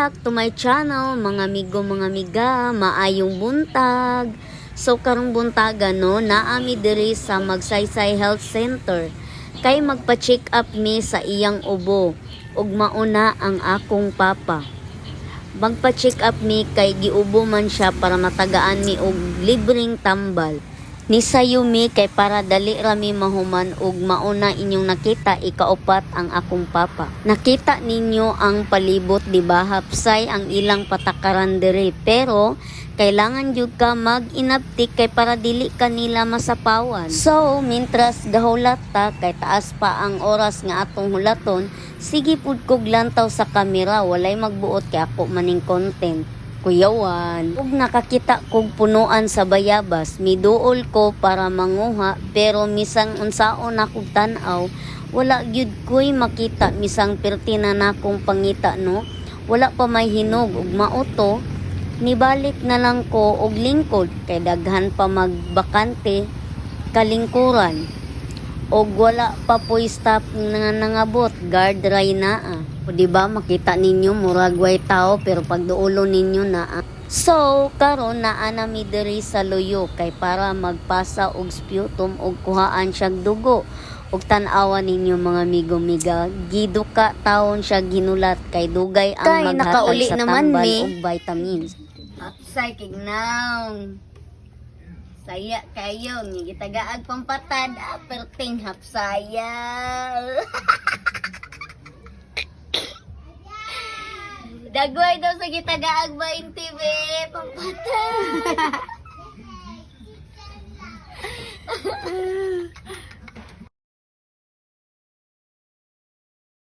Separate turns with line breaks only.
back to my channel, mga amigo, mga amiga, maayong buntag. So karong buntaga no, naami diri sa Magsaysay Health Center. Kay magpa-check up mi sa iyang ubo, ug mauna ang akong papa. Magpa-check up mi kay giubo man siya para matagaan mi og libreng tambal. Nisayo mi kay para dali rami mahuman ug mauna inyong nakita ikaupat ang akong papa. Nakita ninyo ang palibot di ba, hapsay ang ilang patakaran diri, pero kailangan jud ka mag-inaptik kay para dili kanila masapawan. So mintras gahulat ta kay taas pa ang oras nga atong hulaton, sige pud kog lantaw sa kamera, walay magbuot kay ako maning content. Kuyawan, ug nakakita kog punuan sa bayabas, miduol ko para manguha, pero misang unsaon akong tan-aw, wala gyud ko'y makita, misang pertina na akong pangita no, wala pa may hinog ug mauto, nibalik na lang ko og lingkod kay daghan pa magbakante kalingkuran, og wala pa po'y stop nga nangabot, guard ray naa. O diba makita ninyo murag way tao pero pagduulo ninyo na. So karon naa na mi diri sa luyo kay para magpasa og sputum og kuhaan siyang dugo. Ug tan-awa ninyo mga amigo-miga, giduka taon siya ginulat kay dugay ang maghatag sa tambal og vitamins. Hapsay kignaw. Saya kayo ni gitagaag pampatad perting hapsaya. Dagway daw sa gitagaag ba in TV, pampatay.